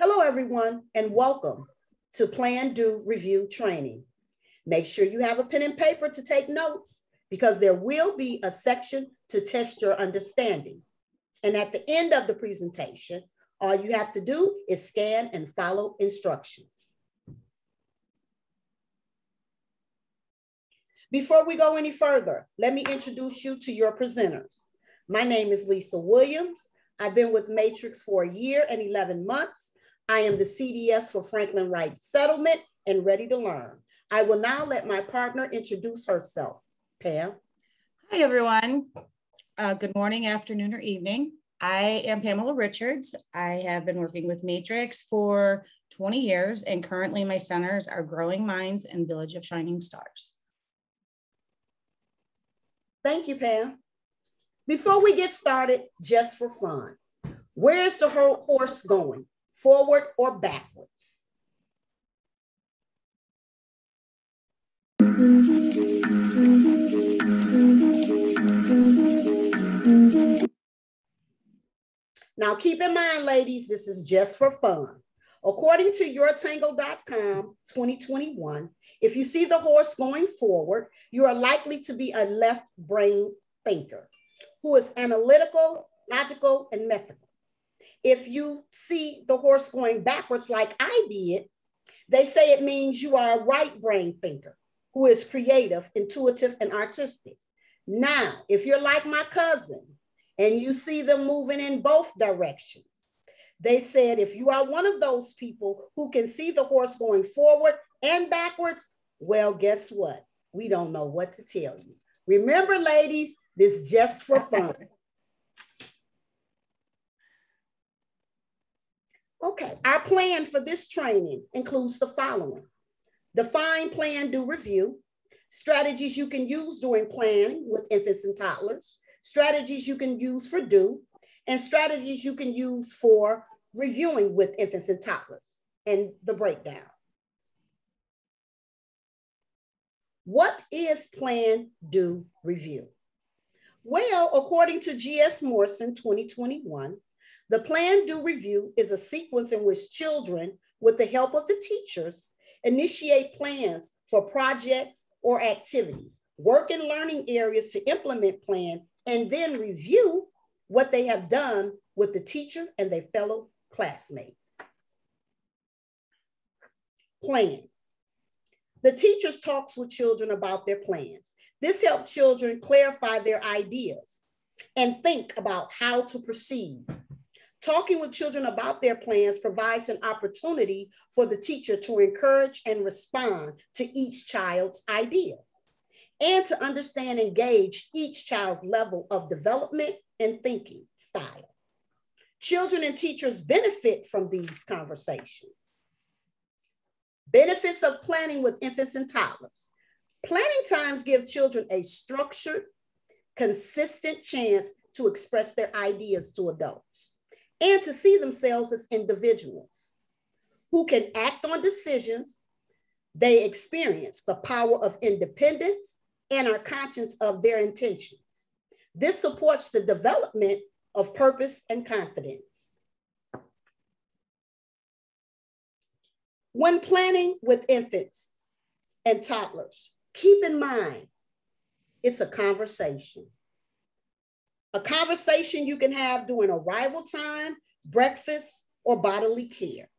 Hello, everyone, and welcome to Plan, Do, Review training. Make sure you have a pen and paper to take notes because there will be a section to test your understanding. And at the end of the presentation, all you have to do is scan and follow instructions. Before we go any further, let me introduce you to your presenters. My name is Lisa Williams. I've been with Matrix for a year and 11 months. I am the CDS for Franklin Wright Settlement and ready to learn. I will now let my partner introduce herself. Pam. Hi, everyone. Good morning, afternoon, or evening. I am Pamela Richards. I have been working with Matrix for 20 years, and currently my centers are Growing Minds and Village of Shining Stars. Thank you, Pam. Before we get started, just for fun, where is the horse going? Forward or backwards? Now keep in mind, ladies, this is just for fun. According to yourtangle.com 2021, if you see the horse going forward, you are likely to be a left brain thinker who is analytical, logical, and methodical. If you see the horse going backwards like I did, they say it means you are a right brain thinker who is creative, intuitive, and artistic. Now, if you're like my cousin and you see them moving in both directions, they said if you are one of those people who can see the horse going forward and backwards, well, guess what? We don't know what to tell you. Remember, ladies, this is just for fun. Okay, our plan for this training includes the following: define, plan, do, review, strategies you can use during planning with infants and toddlers, strategies you can use for do, and strategies you can use for reviewing with infants and toddlers, and the breakdown. What is plan, do, review? Well, according to G.S. Morrison 2021, the plan, do, review is a sequence in which children, with the help of the teachers, initiate plans for projects or activities, work in learning areas to implement plan, and then review what they have done with the teacher and their fellow classmates. Plan. The teachers talks with children about their plans. This helps children clarify their ideas and think about how to proceed. Talking with children about their plans provides an opportunity for the teacher to encourage and respond to each child's ideas and to understand and gauge each child's level of development and thinking style. Children and teachers benefit from these conversations. Benefits of planning with infants and toddlers. Planning times give children a structured, consistent chance to express their ideas to adults and to see themselves as individuals who can act on decisions. They experience the power of independence and are conscious of their intentions. This supports the development of purpose and confidence. When planning with infants and toddlers, keep in mind, it's a conversation. A conversation you can have during arrival time, breakfast, or bodily care.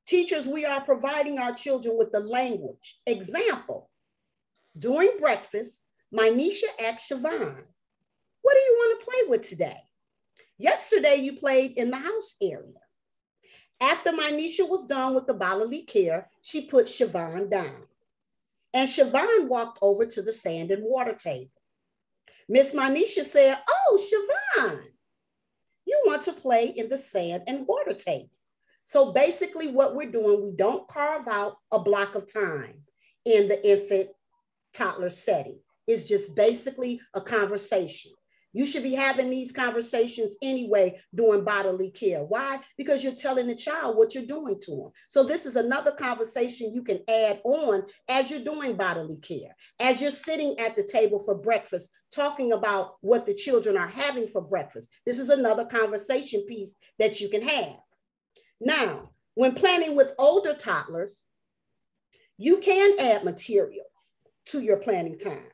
Teachers, we are providing our children with the language. Example, during breakfast, my Nisha asked Siobhan, what do you want to play with today? Yesterday, you played in the house area. After my Nisha was done with the bodily care, she put Siobhan down. And Siobhan walked over to the sand and water table. Miss Manisha said, oh, Siobhan, you want to play in the sand and water table. So basically what we're doing, we don't carve out a block of time in the infant toddler setting. It's just basically a conversation. You should be having these conversations anyway during bodily care. Why? Because you're telling the child what you're doing to them. So this is another conversation you can add on as you're doing bodily care, as you're sitting at the table for breakfast, talking about what the children are having for breakfast. This is another conversation piece that you can have. Now, when planning with older toddlers, you can add materials to your planning time,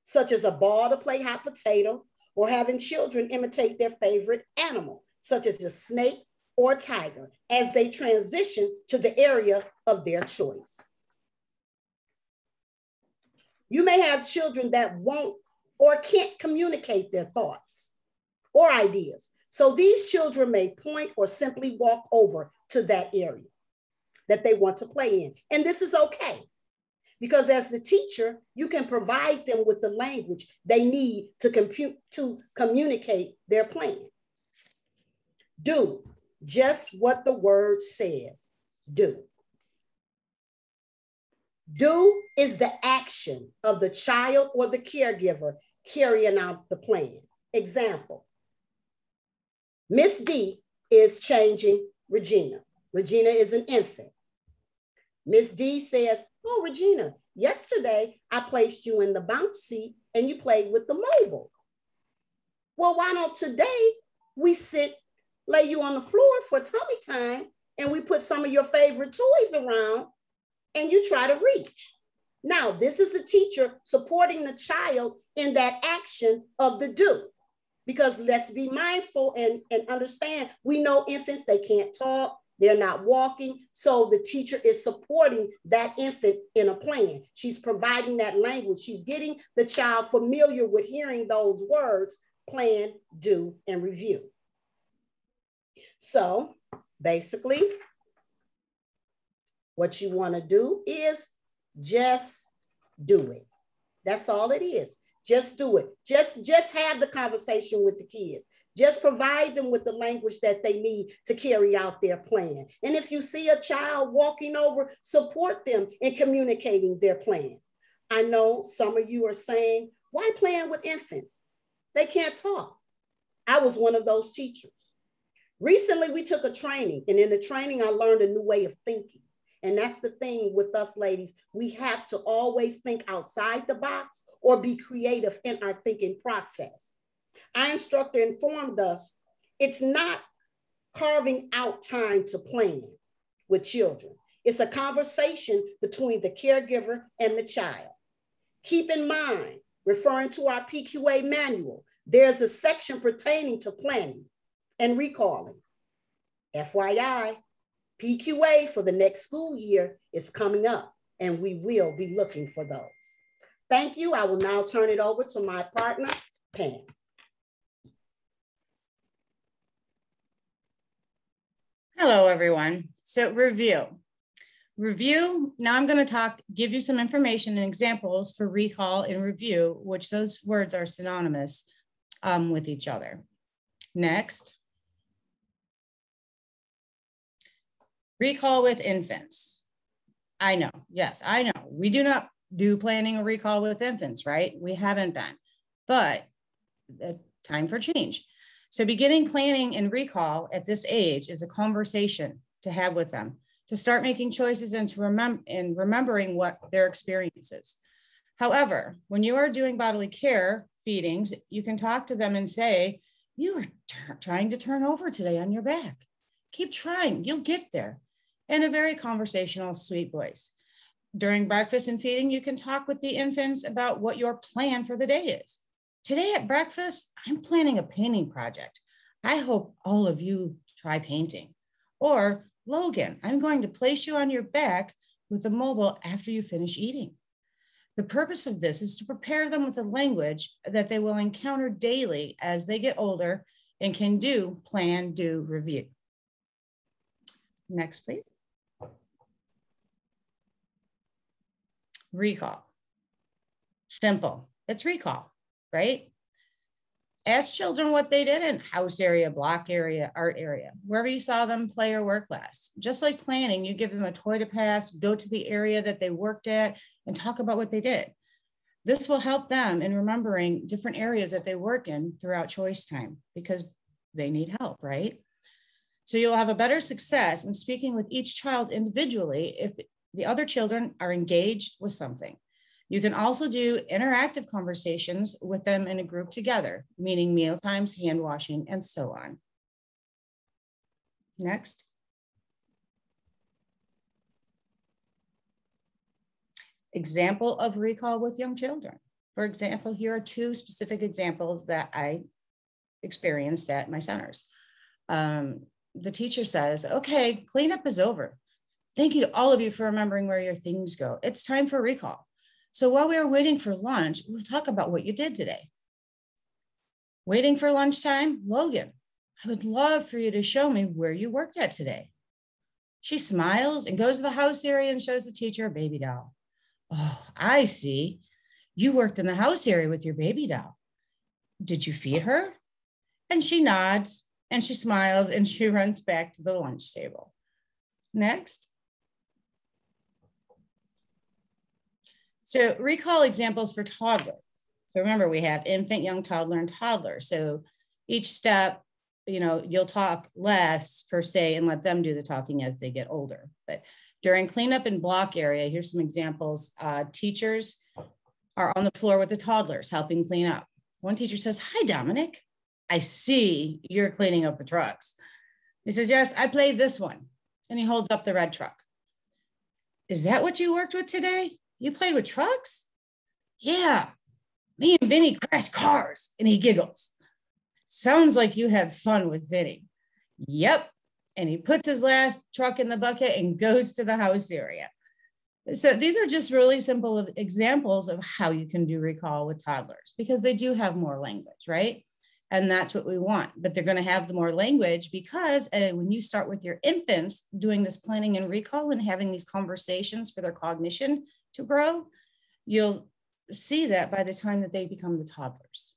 such as a ball to play hot potato, or having children imitate their favorite animal, such as a snake or a tiger, as they transition to the area of their choice. You may have children that won't or can't communicate their thoughts or ideas. So these children may point or simply walk over to that area that they want to play in. And this is okay, because as the teacher, you can provide them with the language they need to communicate their plan. Do just what the word says. Do. Do is the action of the child or the caregiver carrying out the plan. Example, Miss D is changing Regina. Regina is an infant. Miss D says, oh, Regina, yesterday I placed you in the bounce seat and you played with the mobile. Well, why don't today we lay you on the floor for tummy time and we put some of your favorite toys around and you try to reach. Now, this is a teacher supporting the child in that action of the do. Because let's be mindful and understand, we know infants, they can't talk, they're not walking. So the teacher is supporting that infant in a plan. She's providing that language. She's getting the child familiar with hearing those words, plan, do, and review. So basically, what you want to do is just do it. That's all it is. Just do it. Just have the conversation with the kids. Just provide them with the language that they need to carry out their plan. And if you see a child walking over, support them in communicating their plan. I know some of you are saying, why playing with infants? They can't talk. I was one of those teachers. Recently, we took a training, and in the training, I learned a new way of thinking. And that's the thing with us ladies. We have to always think outside the box or be creative in our thinking process. Our instructor informed us it's not carving out time to plan with children. It's a conversation between the caregiver and the child. Keep in mind, referring to our PQA manual, there's a section pertaining to planning and recalling. FYI, PQA for the next school year is coming up, and we will be looking for those. Thank you. I will now turn it over to my partner, Pam. Hello, everyone. So review. Now I'm going to give you some information and examples for recall and review, which those words are synonymous with each other. Next. Recall with infants. I know, yes, I know. We do not do planning or recall with infants, right? We haven't been, but time for change. So beginning planning and recall at this age is a conversation to have with them, to start making choices and to remembering what their experience is. However, when you are doing bodily care feedings, you can talk to them and say, you are trying to turn over today on your back. Keep trying, you'll get there. In a very conversational, sweet voice. During breakfast and feeding, you can talk with the infants about what your plan for the day is. Today at breakfast, I'm planning a painting project. I hope all of you try painting. Or, Logan, I'm going to place you on your back with the mobile after you finish eating. The purpose of this is to prepare them with a language that they will encounter daily as they get older and can do, plan, do, review. Next, please. Recall. Simple. It's recall, right? Ask children what they did in house area, block area, art area, wherever you saw them play or work last. Just like planning, you give them a toy to pass, go to the area that they worked at and talk about what they did. This will help them in remembering different areas that they work in throughout choice time because they need help, right? So you'll have a better success in speaking with each child individually if the other children are engaged with something. You can also do interactive conversations with them in a group together, meaning meal times, hand washing, and so on. Next. Example of recall with young children. For example, here are two specific examples that I experienced at my centers. The teacher says, okay, cleanup is over. Thank you to all of you for remembering where your things go. It's time for recall. So while we are waiting for lunch, we'll talk about what you did today. Waiting for lunchtime, Logan, I would love for you to show me where you worked at today. She smiles and goes to the house area and shows the teacher a baby doll. Oh, I see. You worked in the house area with your baby doll. Did you feed her? And she nods and she smiles and she runs back to the lunch table. Next. So recall examples for toddlers. So remember, we have infant, young toddler, and toddler. So each step, you'll talk less per se and let them do the talking as they get older. But during cleanup and block area, here's some examples. Teachers are on the floor with the toddlers helping clean up. One teacher says, hi, Dominic. I see you're cleaning up the trucks. He says, yes, I played this one. And he holds up the red truck. Is that what you worked with today? You played with trucks? Yeah, me and Vinny crashed cars. And he giggles. Sounds like you had fun with Vinny. Yep. And he puts his last truck in the bucket and goes to the house area. So these are just really simple examples of how you can do recall with toddlers because they do have more language, right? And that's what we want, but they're going to have the more language because when you start with your infants doing this planning and recall and having these conversations for their cognition to grow, you'll see that by the time that they become the toddlers.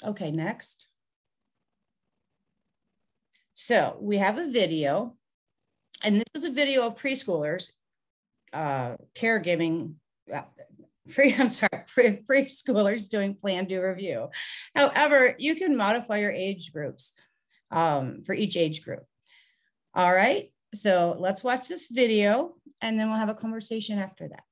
Okay, next. So we have a video, and this is a video of preschoolers caregiving, preschoolers doing plan, do, review. However, you can modify your age groups for each age group. All right, so let's watch this video and then we'll have a conversation after that.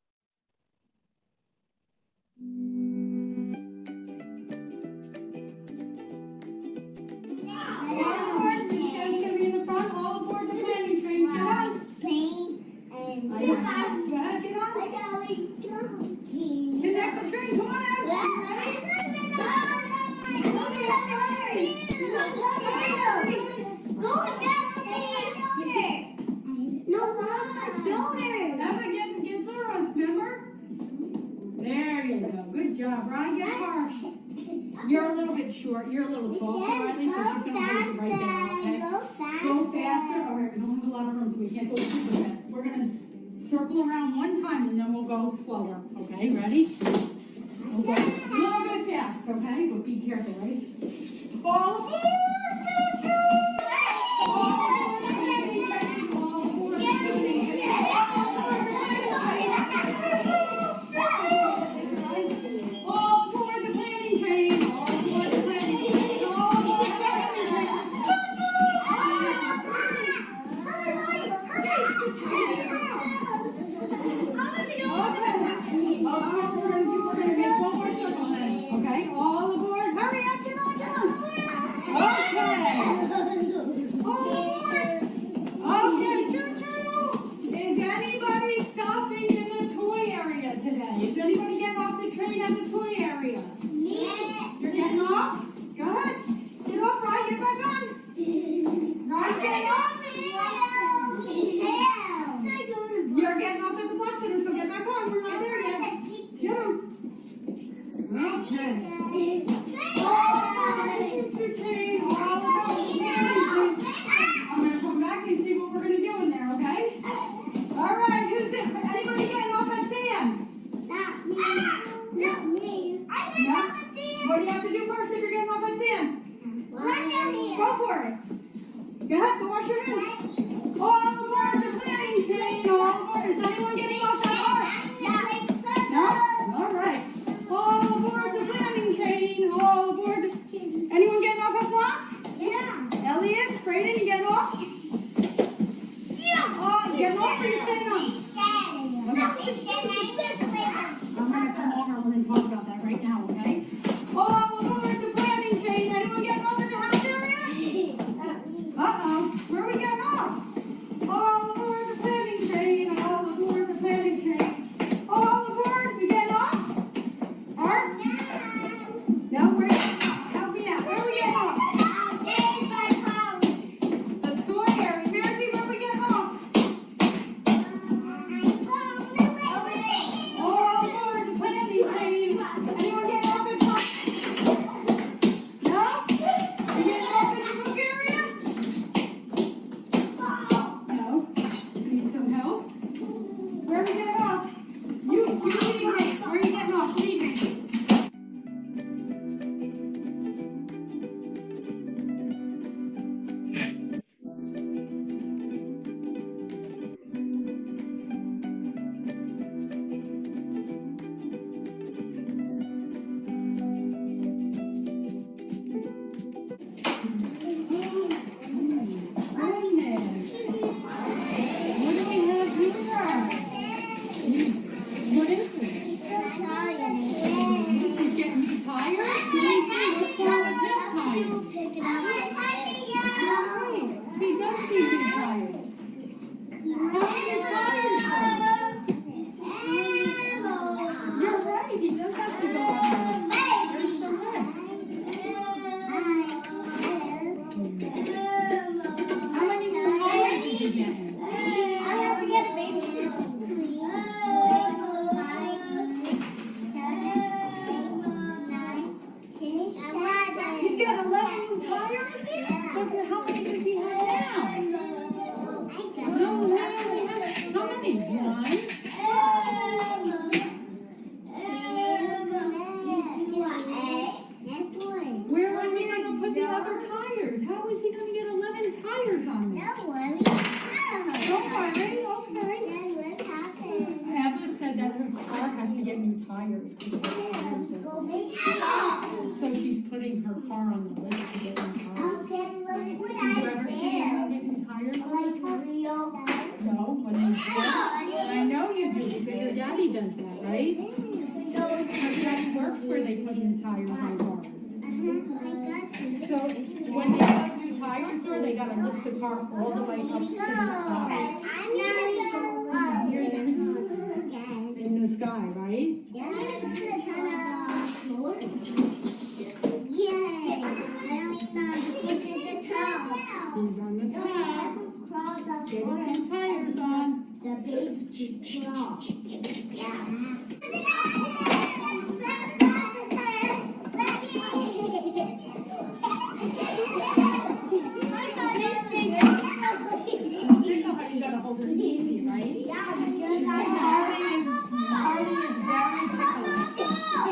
Connect the train. Come on, Ready? Go down no, on my shoulder. That's like get through us, remember? There you go. Good job, Ryan. Get harsh. You're a little bit short. You're a little tall, Riley, so she's going to hold you right there, okay? Go faster. All right, we don't have a lot of room, so we can't go super fast. We're going to circle around one time, and then we'll go slower, okay? Ready? Okay. A little bit fast, okay? But be careful, ready? All aboard! Hurry up! is he going to get 11 tires on there? Don't worry. Don't worry, okay. Then what happened? Ava said that her car has to get new tires. So she's putting her car on the list to get new tires. Did you ever see anyone get new tires on their car? No, when they do. I know you do because your daddy does that, right? Your daddy works where they put new tires on cars. So when they put new tires on, they gotta lift the car all the way up to the sky. In the sky, right? He's on the top. Get his new tires on. You gotta hold it easy, right? Harley is very ticklish.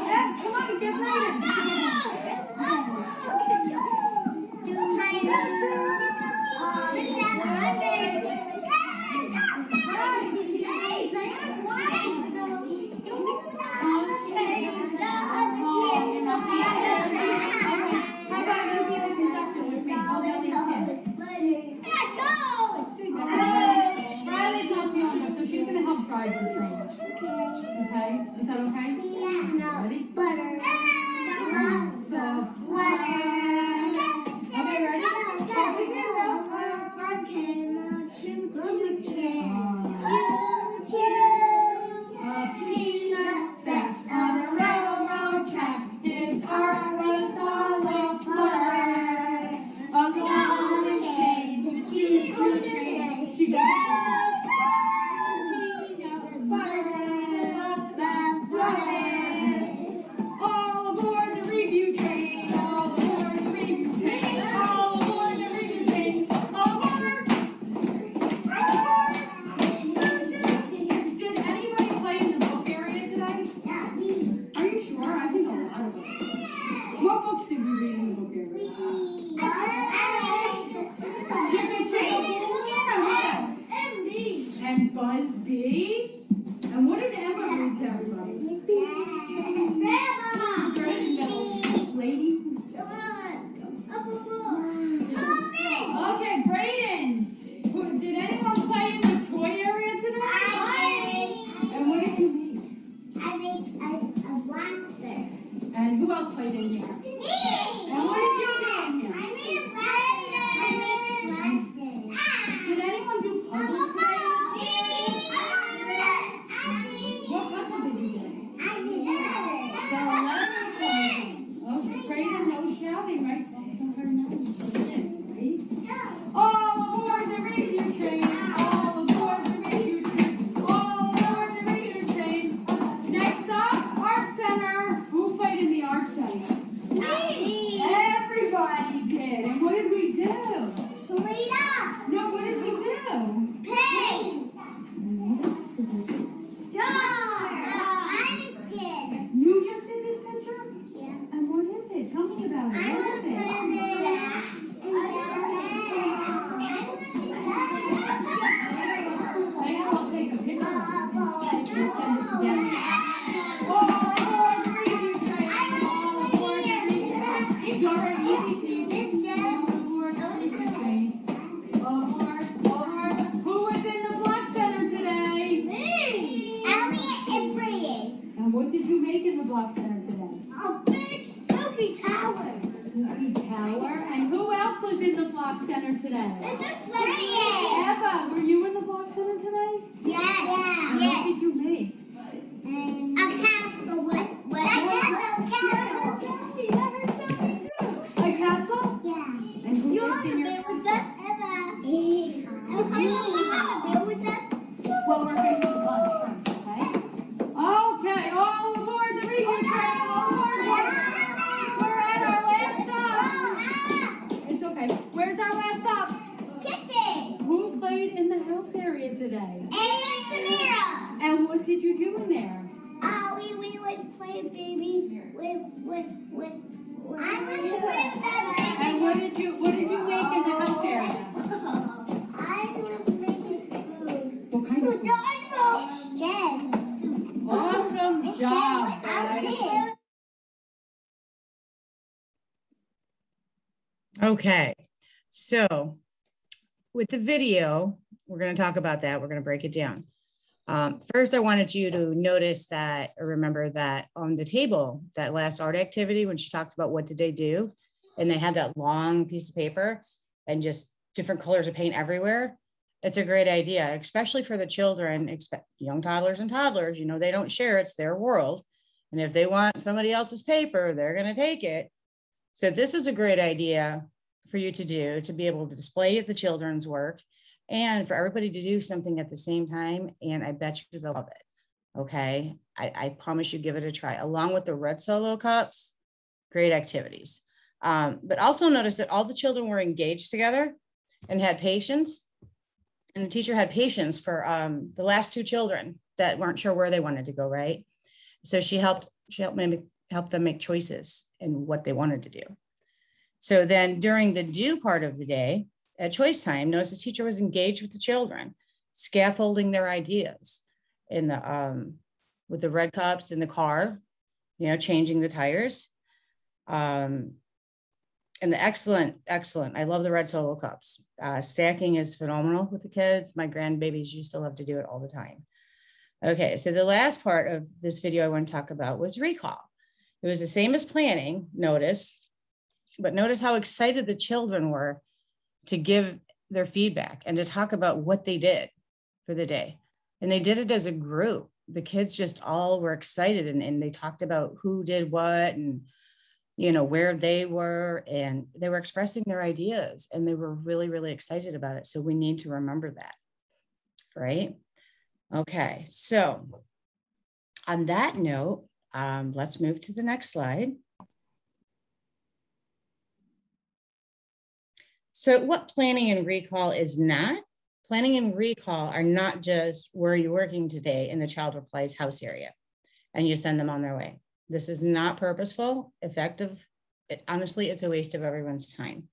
Yes, come on, get ready. How about you be the conductor with me? Hold on Riley's not feeling good, so she's going to help drive the train. Okay? Is that okay? Yeah. Ready? Butter. Lots of butter. Okay, ready? A peanut sat on a railroad track. His heart was all of butter. Along the shade, the choo-choo train. She goes, peanut butter, lots of butter. All aboard the review train. All aboard the review train. All aboard the review train. All aboard. All aboard. Did anybody play in the book area today? Are you sure? I think a lot of us did. What books did we read in the book area? Chicka Chicka Boom Boom and what else? And Buzz Bee. And what did Emma read to everybody? The lady who said. Okay, Brayden. Did anyone play in the toy area today? And what did you make? I made a blaster. And who else played in here? And what did you do in here? I made a blaster. Did anyone do puzzles today? What puzzle did you do? The letter puzzle. Okay, Brayden, no shouting, right? Tell her no. Right? All aboard the review train. All aboard the review train. All aboard the review train. Next up, Art Center. Who played in the Art Center? Everybody did. And what did we do? No, what did we do? You just did this picture? And what is it? Tell me about it. What is it? I'll take a picture and send it together. All aboard the review train. All aboard the review train. Sorry, easy peasy. All aboard the review train. All aboard. Who was in the Block Center today? And what did you make in the Block Center today? Snoopy Tower. And who else was in the Block Center today? Eva, were you in the Block Center today? And what did you make? A castle with A castle? Yeah. And who You lived in want your to be with castle? us? Eva. With us? Well, we're going to eat lunch first, okay? Okay, all aboard the review train. All aboard. We're at our last stop. It's okay. Where's our last stop? Kitchen. Who played in the house area today? And Samira. And what did you do in there? We would play baby with I want to play with that. And what did you make in Okay, so with the video, we're going to talk about that. We're going to break it down. First, I wanted you to notice that, or remember that on the table, that last art activity, when she talked about what did they do, and they had that long piece of paper and just different colors of paint everywhere. It's a great idea, especially for the children, young toddlers and toddlers. You know, they don't share, it's their world. And if they want somebody else's paper, they're going to take it. So this is a great idea for you to do, to be able to display the children's work and for everybody to do something at the same time. And I bet you they'll love it. Okay. I promise you, give it a try. Along with the red solo cups, great activities. But also notice that all the children were engaged together and had patience. And the teacher had patience for the last two children that weren't sure where they wanted to go, right? So she helped them make choices in what they wanted to do. So then during the do part of the day, at choice time, notice the teacher was engaged with the children, scaffolding their ideas in the with the red cups in the car, you know, changing the tires. And the excellent, I love the red solo cups. Stacking is phenomenal with the kids. My grandbabies used to love to do it all the time. Okay, so the last part of this video I want to talk about was recall. It was the same as planning, but notice how excited the children were to give their feedback and to talk about what they did for the day. And they did it as a group. The kids just all were excited and they talked about who did what and, you know, where they were, and they were expressing their ideas and they were really, really excited about it. So we need to remember that, right? Okay, so on that note, let's move to the next slide. So what planning and recall is not? Planning and recall are not just where are you working today and the child replies house area and you send them on their way. This is not purposeful, effective. Honestly, it's a waste of everyone's time.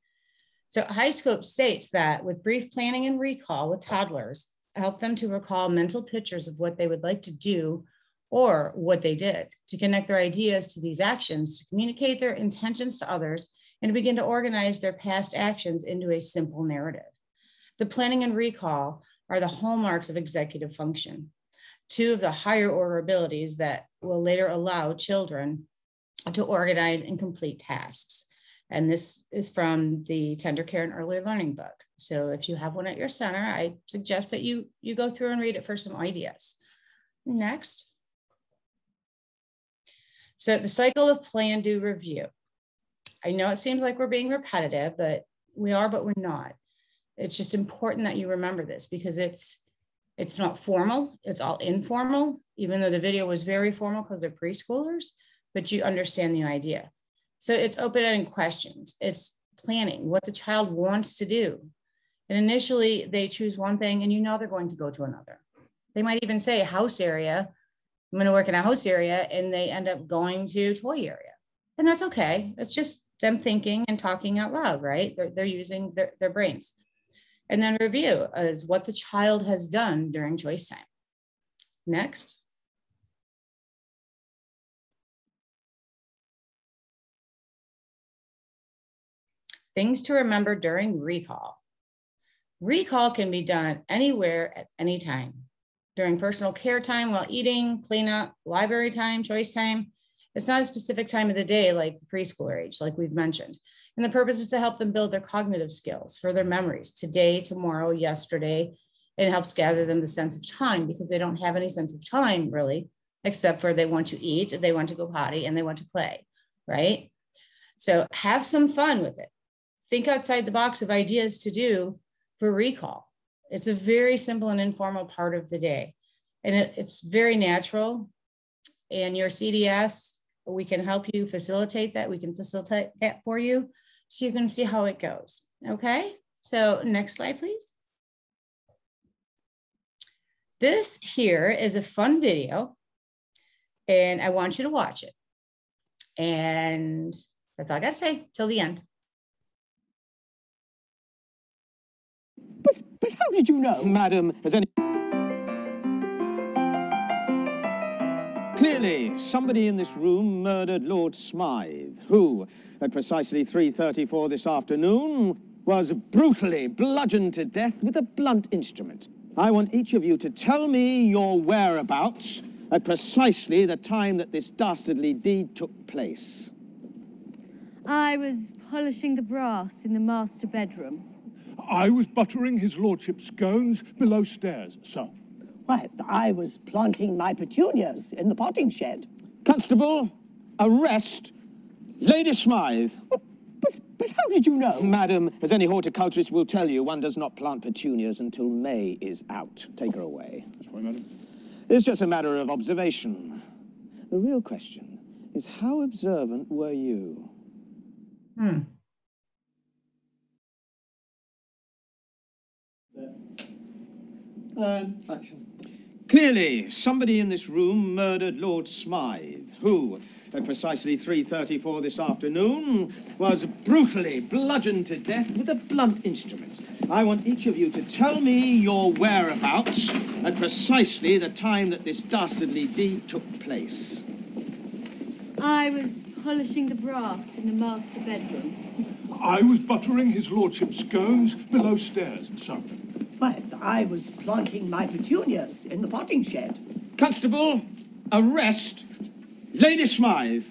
So HighScope states that with brief planning and recall with toddlers, help them to recall mental pictures of what they would like to do or what they did, to connect their ideas to these actions, to communicate their intentions to others, and to begin to organize their past actions into a simple narrative. The planning and recall are the hallmarks of executive function, two of the higher order abilities that will later allow children to organize and complete tasks. And this is from the Tender Care and Early Learning book. So if you have one at your center, I suggest that you go through and read it for some ideas. Next. So the cycle of plan, do, review. I know it seems like we're being repetitive, but we are, but we're not. It's just important that you remember this because it's not formal, it's all informal, even though the video was very formal because they're preschoolers, but you understand the idea. So it's open-ended questions. It's planning what the child wants to do. And initially they choose one thing and you know they're going to go to another. They might even say house area, I'm going to work in a house area, and they end up going to toy area. And that's okay. It's just them thinking and talking out loud, right? They're using their brains. And then review is what the child has done during choice time. Next. Things to remember during recall. Recall can be done anywhere at any time. During personal care time, while eating, cleanup, library time, choice time. It's not a specific time of the day like the preschooler age, like we've mentioned. And the purpose is to help them build their cognitive skills for their memories today, tomorrow, yesterday. And it helps gather them the sense of time because they don't have any sense of time really, except for they want to eat, they want to go potty, and they want to play, right? So have some fun with it. Think outside the box of ideas to do for recall. It's a very simple and informal part of the day. And it's very natural. And your CDS, we can help you facilitate that. We can facilitate that for you so you can see how it goes. Okay, so next slide, please. This here is a fun video and I want you to watch it. And that's all I gotta say till the end. But how did you know? Madam, has any... Clearly, somebody in this room murdered Lord Smythe, who, at precisely 3:34 this afternoon, was brutally bludgeoned to death with a blunt instrument. I want each of you to tell me your whereabouts at precisely the time that this dastardly deed took place. I was polishing the brass in the master bedroom. I was buttering his lordship's scones below stairs, sir. Why, I was planting my petunias in the potting shed. Constable, arrest Lady Smythe. But how did you know? Madam, as any horticulturist will tell you, one does not plant petunias until May is out. Take her away. That's right, madam. It's just a matter of observation. The real question is, how observant were you? Action. Clearly, somebody in this room murdered Lord Smythe, who, at precisely 3:34 this afternoon, was brutally bludgeoned to death with a blunt instrument. I want each of you to tell me your whereabouts at precisely the time that this dastardly deed took place. I was polishing the brass in the master bedroom. I was buttering his lordship's scones below stairs, sir. Why, I was planting my petunias in the potting shed. Constable, arrest Lady Smythe.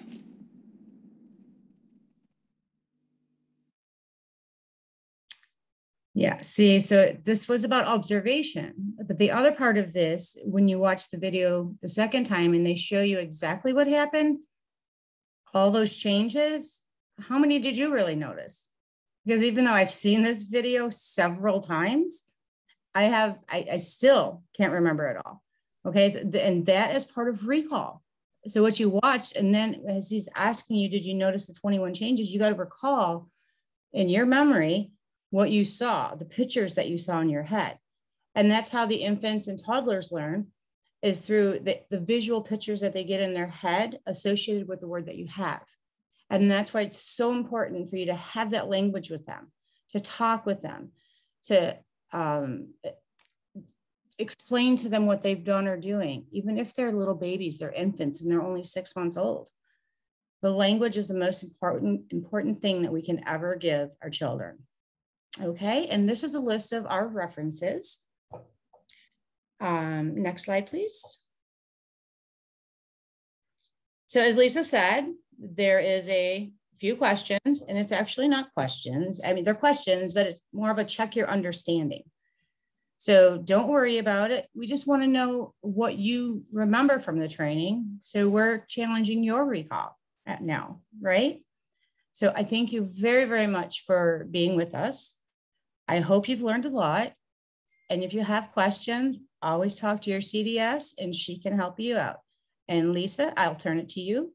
Yeah, see, so this was about observation, but the other part of this, when you watch the video the second time and they show you exactly what happened, all those changes, how many did you really notice? Because even though I've seen this video several times, I still can't remember it all. Okay, so and that is part of recall. So what you watched, and then as he's asking you, did you notice the 21 changes? You got to recall in your memory what you saw, the pictures that you saw in your head. And that's how the infants and toddlers learn, is through the visual pictures that they get in their head associated with the word that you have. And that's why it's so important for you to have that language with them, to talk with them, to explain to them what they've done or doing, even if they're little babies, they're infants and they're only 6 months old. The language is the most important thing that we can ever give our children. Okay, and this is a list of our references. Next slide, please. So as Lisa said, there is a few questions, and it's actually not questions. I mean, they're questions, but it's more of a check your understanding. So don't worry about it. We just want to know what you remember from the training. So we're challenging your recall now, right? So I thank you very, very much for being with us. I hope you've learned a lot. And if you have questions, always talk to your CDS and she can help you out. And Lisa, I'll turn it to you.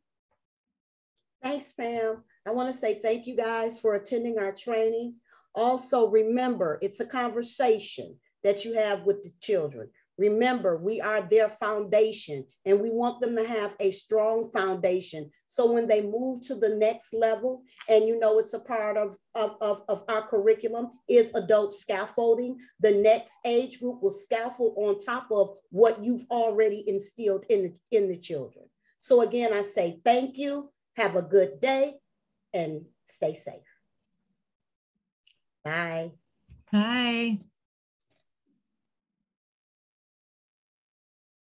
Thanks, Pam. I want to say thank you guys for attending our training. Also, remember, it's a conversation that you have with the children. Remember, we are their foundation and we want them to have a strong foundation. So when they move to the next level, and you know it's a part of our curriculum is adult scaffolding, the next age group will scaffold on top of what you've already instilled in the children. So again, I say thank you, have a good day, and stay safe. Bye. Bye.